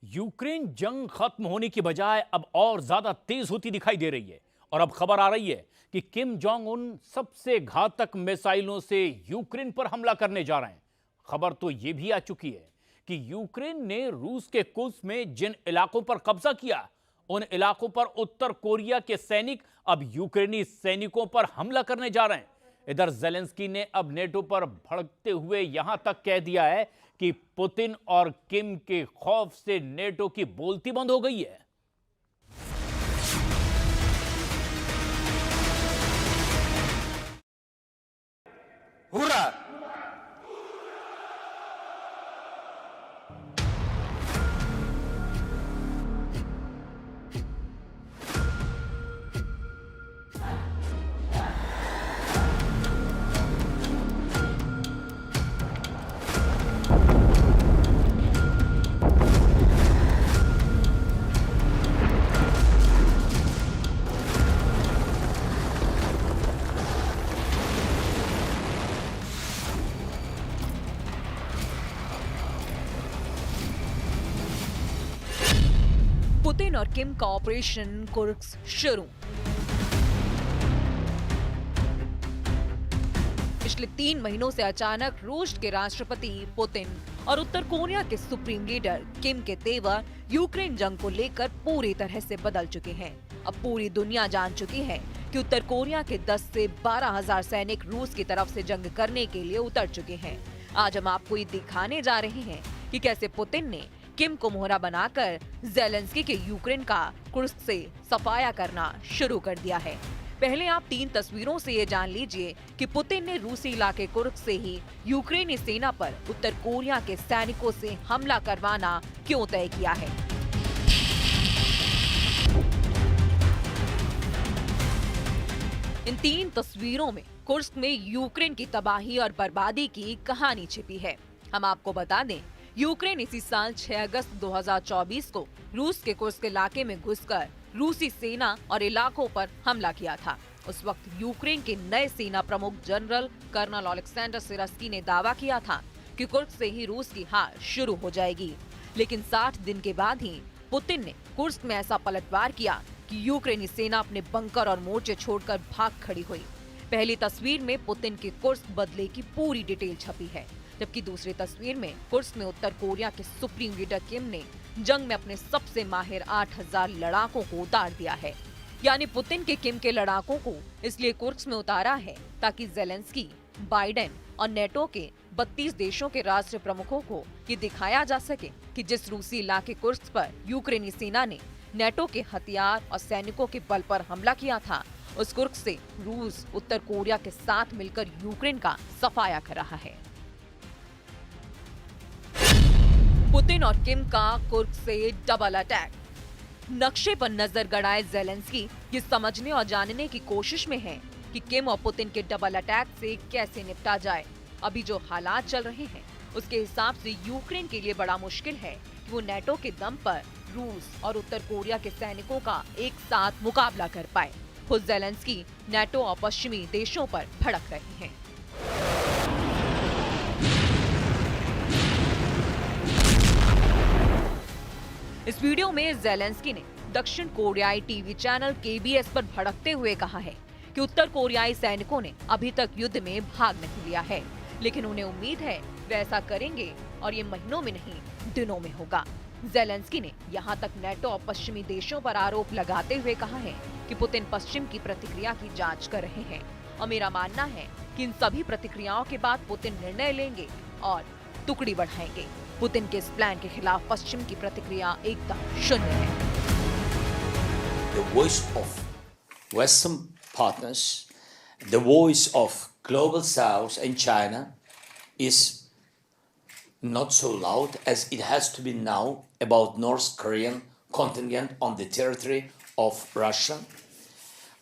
Ukraine जंग खत्म होने की बजाय अब और ज्यादा तेज होती दिखाई दे रही है और अब खबर आ रही है कि किम जोंग उन सबसे घातक मिसाइलों से यूक्रेन पर हमला करने जा रहे हैं। खबर तो यह भी आ चुकी है कि यूक्रेन ने रूस के कुर्स्क में जिन इलाकों पर कब्जा किया, उन इलाकों पर उत्तर कोरिया के सैनिक अब यूक्रेनी सैनिकों पर हमला करने जा रहे हैं। इधर जेलेंस्की ने अब नेटो पर भड़कते हुए यहां तक कह दिया है कि पुतिन और किम के खौफ से नेटो की बोलती बंद हो गई है। Ура! पुतिन और किम का ऑपरेशन कुर्स्क शुरू। पिछले 3 महीनों से अचानक रूस के राष्ट्रपति पुतिन और उत्तर कोरिया के सुप्रीम लीडर किम के तेवर यूक्रेन जंग को लेकर पूरी तरह से बदल चुके हैं। अब पूरी दुनिया जान चुकी है कि उत्तर कोरिया के 10 से 12,000 सैनिक रूस की तरफ से जंग करने के लिए उतर चुके हैं। आज हम आपको ये दिखाने जा रहे हैं कि कैसे पुतिन ने किम को मोहरा बनाकर जेलेंस्की के यूक्रेन का कुर्स्क से सफाया करना शुरू कर दिया है। पहले आप 3 तस्वीरों से ये जान लीजिए कि पुतिन ने रूसी इलाके कुर्स्क से ही यूक्रेनी सेना पर उत्तर कोरिया के सैनिकों से हमला करवाना क्यों तय किया है। इन 3 तस्वीरों में कुर्स्क में यूक्रेन की तबाही और बर्बादी की कहानी छिपी है। हम आपको बता दें, यूक्रेन इसी साल 6 अगस्त 2024 को रूस के कुर्स्क इलाके में घुसकर रूसी सेना और इलाकों पर हमला किया था। उस वक्त यूक्रेन के नए सेना प्रमुख जनरल कर्नल ओलेक्सेंडर सिरस्की ने दावा किया था कि कुर्स्क से ही रूस की हार शुरू हो जाएगी। लेकिन 60 दिन के बाद ही पुतिन ने कुर्स्क में ऐसा पलटवार किया कि यूक्रेनी सेना अपने बंकर और मोर्चे छोड़कर भाग खड़ी हुई। पहली तस्वीर में पुतिन के कुर्स्क बदले की पूरी डिटेल छपी है, जबकि दूसरी तस्वीर में कुर्स्क में उत्तर कोरिया के सुप्रीम लीडर किम ने जंग में अपने सबसे माहिर 8,000 लड़ाकों को उतार दिया है। यानी पुतिन के किम के लड़ाकों को इसलिए कुर्स्क में उतारा है ताकि जेलेंस्की, बाइडेन और नेटो के 32 देशों के राष्ट्र प्रमुखों को ये दिखाया जा सके कि जिस रूसी इलाके कुर्स्क पर यूक्रेनी सेना ने नेटो के हथियार और सैनिकों के बल पर हमला किया था, उस कुर्स्क से रूस उत्तर कोरिया के साथ मिलकर यूक्रेन का सफाया कर रहा है। पुतिन और किम का कुर्स्क से डबल अटैक। नक्शे पर नजर गड़ाए जेलेंस्की ये समझने और जानने की कोशिश में है कि किम और पुतिन के डबल अटैक से कैसे निपटा जाए। अभी जो हालात चल रहे हैं उसके हिसाब से यूक्रेन के लिए बड़ा मुश्किल है कि वो नेटो के दम पर रूस और उत्तर कोरिया के सैनिकों का एक साथ मुकाबला कर पाए। खुद जेलेंस्की नेटो और पश्चिमी देशों पर भड़क रहे हैं। इस वीडियो में जेलेंस्की ने दक्षिण कोरियाई टीवी चैनल KBS पर भड़कते हुए कहा है कि उत्तर कोरियाई सैनिकों ने अभी तक युद्ध में भाग नहीं लिया है, लेकिन उन्हें उम्मीद है वे ऐसा करेंगे और ये महीनों में नहीं दिनों में होगा। जेलेंस्की ने यहाँ तक नेटो और पश्चिमी देशों पर आरोप लगाते हुए कहा है कि पुतिन पश्चिम की प्रतिक्रिया की जांच कर रहे हैं और मेरा मानना है कि इन सभी प्रतिक्रियाओं के बाद पुतिन निर्णय लेंगे और टुकड़ी बढ़ाएंगे। पुतिन के इस प्लान के खिलाफ पश्चिम की प्रतिक्रिया एकदम शून्य है। The voice of Western partners, the voice of Global South and China is not so loud as it has to be now about North Korean contingent on the territory of Russia.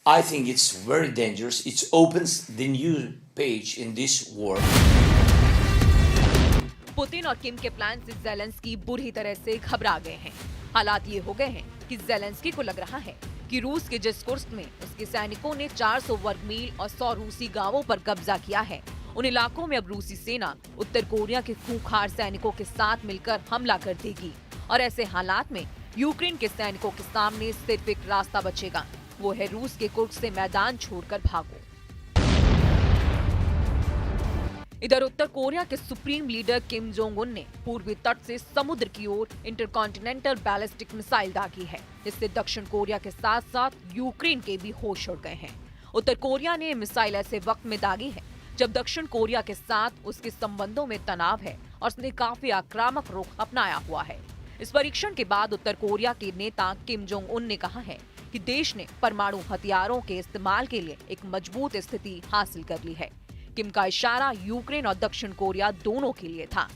I think it's very dangerous. It opens the new page in this war. Putin और किम के plan से Zelensky बुरी तरह से घबरा गए हैं। हालात ये हो गए हैं कि जेलेंस्की को लग रहा है कि रूस के जिस कुर्स्क में उसके सैनिकों ने 400 वर्ग मील और 100 रूसी गांवों पर कब्जा किया है, उन इलाकों में अब रूसी सेना उत्तर कोरिया के खूंखार सैनिकों के साथ मिलकर हमला कर देगी और ऐसे हालात में यूक्रेन के सैनिकों के सामने सिर्फ एक रास्ता बचेगा, वो है रूस के कुर्स्क से मैदान छोड़कर भागो। इधर उत्तर कोरिया के supreme leader Kim Jong Un ने पूर्वी तट से समुद्र की ओर इंटरकॉन्टिनेंटल बैलिस्टिक मिसाइल दागी है, जिससे दक्षिण कोरिया के साथ साथ यूक्रेन के भी होश उड़ गए हैं। उत्तर कोरिया ने मिसाइल ऐसे वक्त में दागी है जब दक्षिण कोरिया के साथ उसके संबंधों में तनाव है और उसने काफी आक्रामक रुख अपनाया हुआ है। इस परीक्षण के बाद उत्तर कोरिया के नेता किम जोंग उन ने कहा है कि देश ने परमाणु हथियारों के इस्तेमाल के लिए एक मजबूत स्थिति हासिल कर ली है। किम का इशारा यूक्रेन और दक्षिण कोरिया दोनों के लिए था।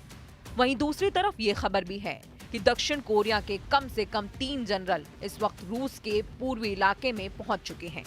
वहीं दूसरी तरफ ये खबर भी है कि दक्षिण कोरिया के कम से कम 3 जनरल इस वक्त रूस के पूर्वी इलाके में पहुंच चुके हैं।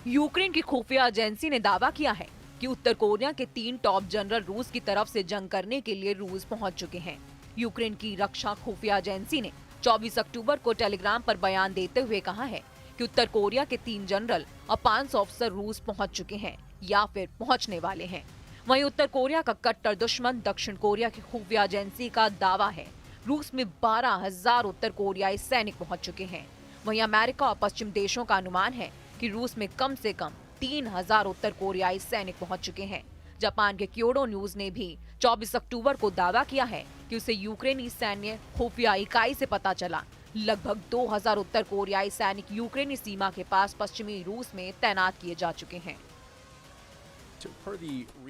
यूक्रेन की खुफिया एजेंसी ने दावा किया है कि उत्तर कोरिया के 3 टॉप जनरल रूस की तरफ से जंग करने के लिए रूस पहुंच चुके हैं। यूक्रेन की रक्षा खुफिया एजेंसी ने 24 अक्टूबर को टेलीग्राम पर बयान देते हुए कहा है कि उत्तर कोरिया के 3 जनरल और 500 अफसर रूस पहुंच चुके हैं या फिर पहुंचने वाले हैं। वहीं उत्तर कोरिया का कट्टर दुश्मन दक्षिण कोरिया की खुफिया एजेंसी का दावा है रूस में 12,000 उत्तर कोरियाई सैनिक पहुंच चुके हैं। वहीं अमेरिका और पश्चिम देशों का अनुमान है कि रूस में कम से कम 3,000 उत्तर कोरियाई सैनिक पहुंच चुके हैं। जापान के क्योडो न्यूज ने भी 24 अक्टूबर को दावा किया है कि उसे यूक्रेनी सैन्य खुफिया इकाई से पता चला लगभग 2,000 उत्तर कोरियाई सैनिक यूक्रेनी सीमा के पास पश्चिमी रूस में तैनात किए जा चुके हैं।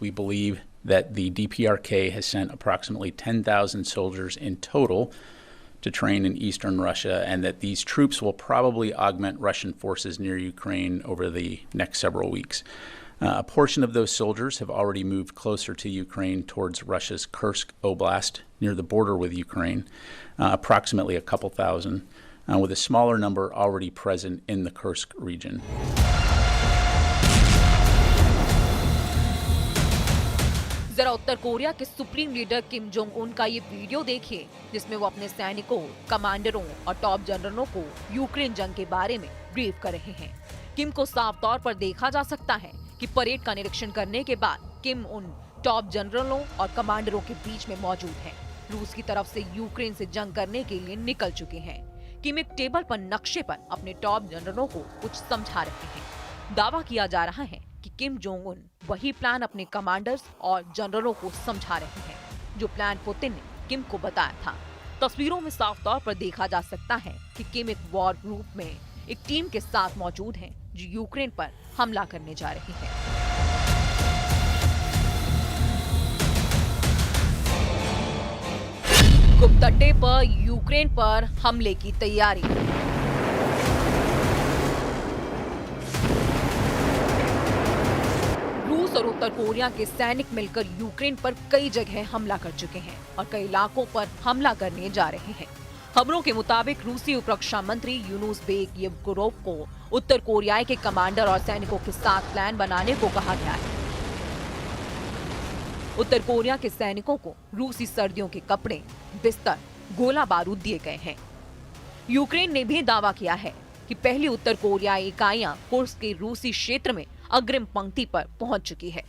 We believe that the DPRK has sent approximately 10,000 soldiers in total to train in eastern Russia, and that these troops will probably augment Russian forces near Ukraine over the next several weeks. A portion of those soldiers have already moved closer to Ukraine towards Russia's Kursk Oblast near the border with Ukraine, approximately a couple thousand, with a smaller number already present in the Kursk region. जरा उत्तर Korea के supreme leader Kim Jong Un का ये video देखिए, जिसमें वो अपने सैनिकों, कमांडरों और टॉप जनरलों को यूक्रेन जंग के बारे में ब्रीफ कर रहे हैं। किम को साफ तौर पर देखा जा सकता है कि परेड का निरीक्षण करने के बाद किम उन टॉप जनरलों और कमांडरों के बीच में मौजूद हैं। रूस की तरफ से यूक्रेन से जंग करने के लिए निकल चुके हैं। किम एक टेबल पर नक्शे पर अपने टॉप जनरलों को कुछ समझा रहे हैं। दावा किया जा रहा है कि किम जोंग उन वही प्लान अपने कमांडर्स और जनरलों को समझा रहे हैं जो प्लान पुतिन ने किम को बताया था। तस्वीरों में साफ तौर पर देखा जा सकता है कि किम एक वॉर ग्रुप में एक टीम के साथ मौजूद हैं जो यूक्रेन पर हमला करने जा रही है। गुप्तड्डे पर यूक्रेन पर हमले की तैयारी। रूस और उत्तर कोरिया के सैनिक मिलकर यूक्रेन पर कई जगह हमला कर चुके हैं और कई इलाकों पर हमला करने जा रहे हैं। खबरों के मुताबिक रूसी उप रक्षा मंत्री यूनुस बेग येवगोरोव को उत्तर कोरियाई के कमांडर और सैनिकों के साथ प्लान बनाने को कहा गया है। उत्तर कोरिया के सैनिकों को रूसी सर्दियों के कपड़े, बिस्तर, गोला बारूद दिए गए हैं। यूक्रेन ने भी दावा किया है कि पहली उत्तर कोरियाई इकाइयां कुर्स्क के रूसी क्षेत्र में अग्रिम पंक्ति पर पहुंच चुकी है।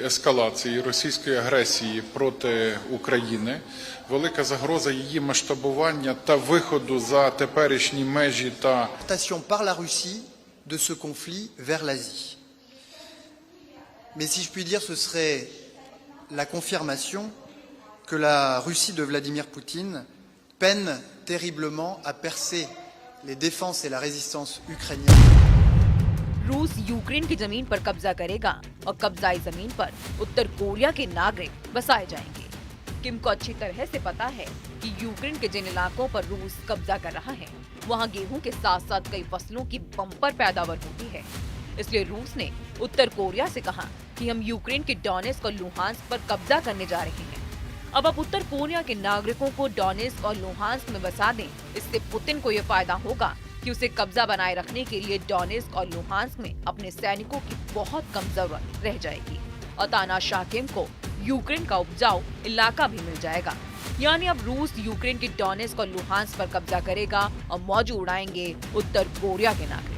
Ескалації російської агресії проти України, велика загроза її масштабування та виходу за теперішні межі та par la Russie de ce conflit vers l'Asie. Mais si je puis dire, ce serait la confirmation que la Russie de Vladimir Poutine peine terriblement à percer les défenses et la résistance ukrainiennes. रूस Ukraine की जमीन पर कब्जा करेगा और कब्जाई जमीन पर उत्तर Korea के नागरिक बसाए जाएंगे। किम को अच्छी तरह से पता है कि यूक्रेन के जिन इलाकों पर रूस कब्जा कर रहा है वहां गेहूं के साथ साथ कई फसलों की बम्पर पैदावार होती है। इसलिए रूस ने उत्तर कोरिया से कहा कि हम यूक्रेन के डोनेस्क और लुहांस्क पर कब्जा करने जा रहे हैं। अब आप उत्तर कोरिया के नागरिकों को डोनेस्क और लुहांस्क में बसा दें, इससे पुतिन को ये फायदा होगा कि उसे कब्जा बनाए रखने के लिए डोनेस्क और लुहांस्क में अपने सैनिकों की बहुत कम जरूरत रह जाएगी और तानाशाह किम को यूक्रेन का उपजाऊ इलाका भी मिल जाएगा। यानी अब रूस यूक्रेन के डोनेस्क और लुहांस्क पर कब्जा करेगा और मौज उड़ाएंगे उत्तर कोरिया के नागरिक।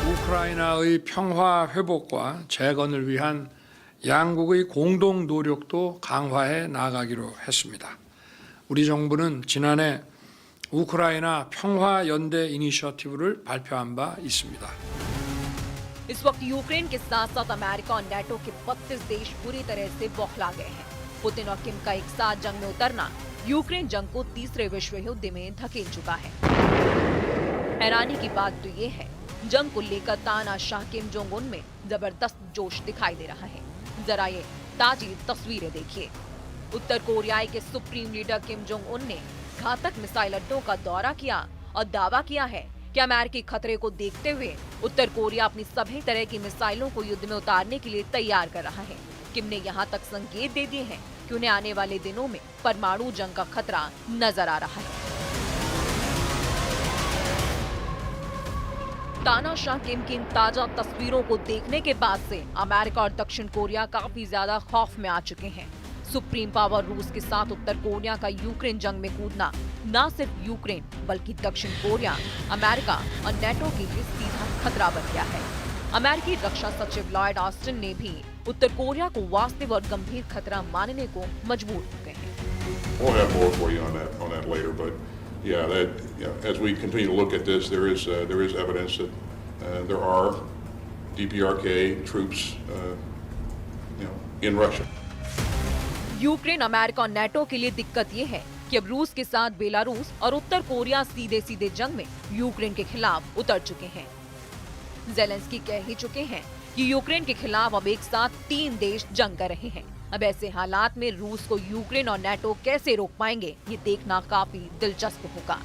우크라이나의 평화 회복과 재건을 위한 양국의 공동 노력도 강화해 나아가기로 했습니다. 우리 정부는 지난해 우크라이나 평화 연대 이니셔티브를 발표한 바 있습니다. इस वक्त यूक्रेन के साथ साथ अमेरिका और नेटो के 32 देश पूरी तरह से बौखला गए हैं। पुतिन और किम का एक साथ जंग में उतरना यूक्रेन जंग को तीसरे विश्व युद्ध में धकेल चुका है। हैरानी की बात तो ये है, जंग को लेकर तानाशाह किम जोंग उन में जबरदस्त जोश दिखाई दे रहा है। जरा ये ताजी तस्वीरें देखिए। उत्तर कोरियाई के supreme leader Kim Jong Un ने घातक मिसाइल अड्डों का दौरा किया और दावा किया है कि अमेरिकी खतरे को देखते हुए उत्तर कोरिया अपनी सभी तरह की मिसाइलों को युद्ध में उतारने के लिए तैयार कर रहा है। किम ने यहाँ तक संकेत दे दिए हैं कि उन्हें आने वाले दिनों में परमाणु जंग का खतरा नजर आ रहा है। तानाशाह किम की इन ताजा तस्वीरों को देखने के बाद से अमेरिका और दक्षिण कोरिया काफी ज्यादा खौफ में आ चुके हैं। सुप्रीम पावर रूस के साथ उत्तर कोरिया का यूक्रेन जंग में कूदना न सिर्फ यूक्रेन बल्कि दक्षिण कोरिया, अमेरिका और नेटो के लिए सीधा खतरा बन गया है। अमेरिकी रक्षा सचिव लॉयड ऑस्टिन ने भी उत्तर कोरिया को वास्तविक और गंभीर खतरा मानने को मजबूर हो गए हैं। We'll have more for you on that later, but as we continue to look at this, there is evidence that there are DPRK troops, in Russia. Ukraine, America और नेटो के लिए दिक्कत ये है कि अब रूस के साथ बेलारूस और उत्तर कोरिया सीधे सीधे जंग में यूक्रेन के खिलाफ उतर चुके हैं। ज़ेलेंस्की कह ही चुके हैं कि यूक्रेन के खिलाफ अब एक साथ 3 देश जंग कर रहे हैं। अब ऐसे हालात में रूस को यूक्रेन और नेटो कैसे रोक पाएंगे, ये देखना काफी दिलचस्प होगा।